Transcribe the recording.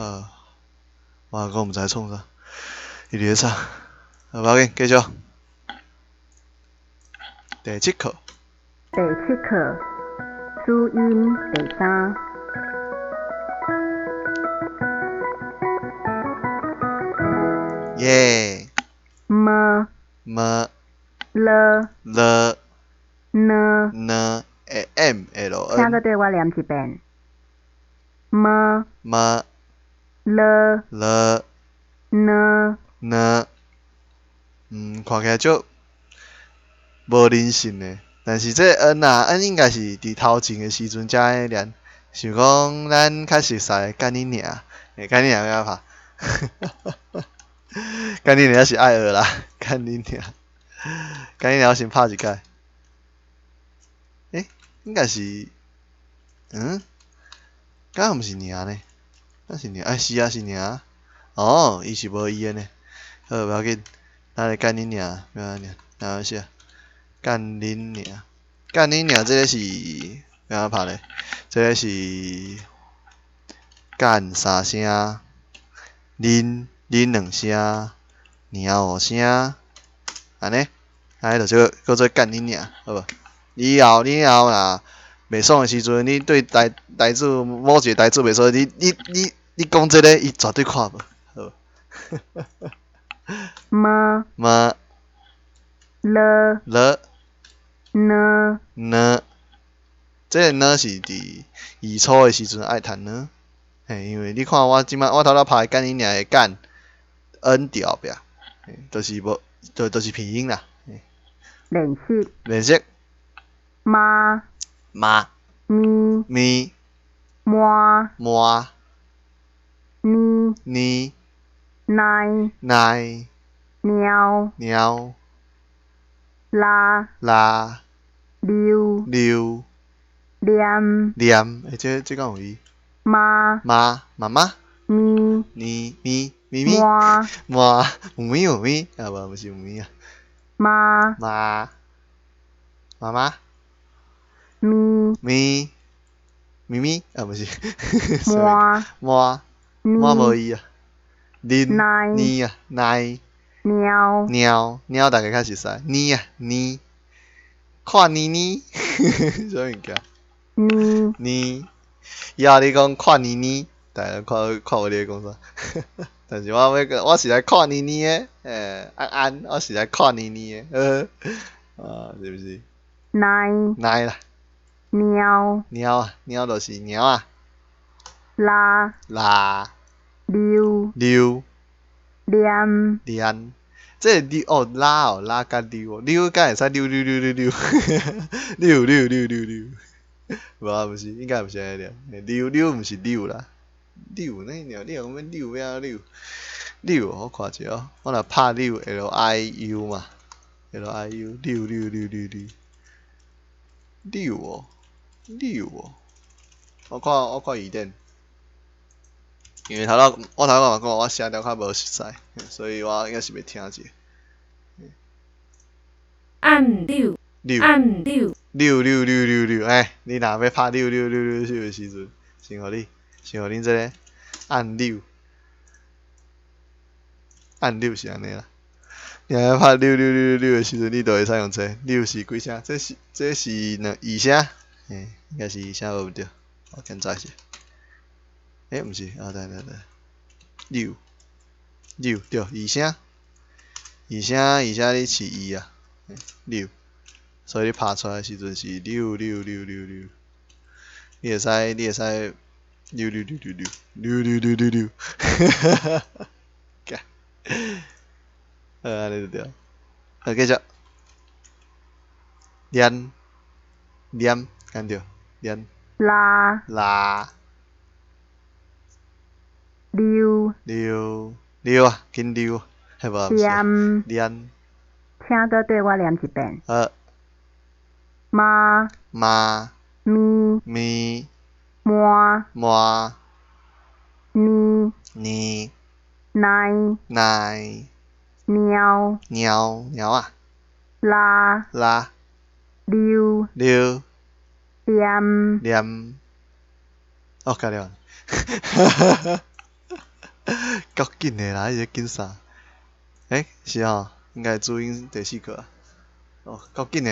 我唔知创啥，伊伫咧唱，无要紧，继续。第7课。第7课，注音第3。耶。m l l n m l 请搁对我念一遍。m l l n 看起来足无人性的，但是这 n 啊 n 应该是伫头前的时阵才会念，想讲咱较熟悉干你娘，干你娘要拍，干你娘是爱学啦，干你娘，干你娘我先拍一摆，应该是，敢毋是娘呢？敢是娘？是啊是娘，哦，伊是无伊的呢，好无要紧，咱来干你娘，要安尼，然后写。干恁娘，干恁娘，这个是怎样拍咧？这个是干3声，恁2声，娘5声，安尼，就这个叫做干恁娘，好无？以后啦，袂爽的时阵，你对台子某一个台子袂爽，你讲这个，伊绝对看无，好无？m l n 这个呢是伫二初的时阵爱弹呢，因为你看我即摆我头拍干你娘的干 n 调壁，就是无，就是鼻音啦。练习。妈咪咪奶鸟啦溜念，这敢有伊？妈妈咪妈有咪啊无是有咪啊。妈妈咪啊不是妈无伊啊。奶啊鸟大家较熟悉，看啥物件？以后你讲看大家看无你咧讲啥？但是我是来看的，安，我是来看的，是不是？奶啦。鸟就是鸟啊。啦。溜。这拉甲溜敢会使溜，无啊，不是，应该毋是安尼溜毋是溜啦，溜呢？你讲要溜要溜，我看者哦，我若拍溜 liu 嘛 liu 溜哦，我看疑点。因为我头仔嘛讲我写了较无熟悉，所以我应该是袂听者。按钮，溜，你若要拍溜的时阵，先互恁这个按钮是安尼啦。你若要拍溜的时阵，你就会使用这溜是几声？这是2声，应该是2声无毋对，我检查一下。毋是，对，溜对2声，你是伊啊，溜，所以你拍出来的时阵是溜，你会使溜，安尼就对。好，继续。念，干对，念。啦。溜啊，紧溜，系无？念。请搁对我念一遍。妈咪奶鸟啊。啦溜念。哦，搞了。够紧的啦，迄个紧啥？是吼，应该注音第4个啊。哦，够紧的。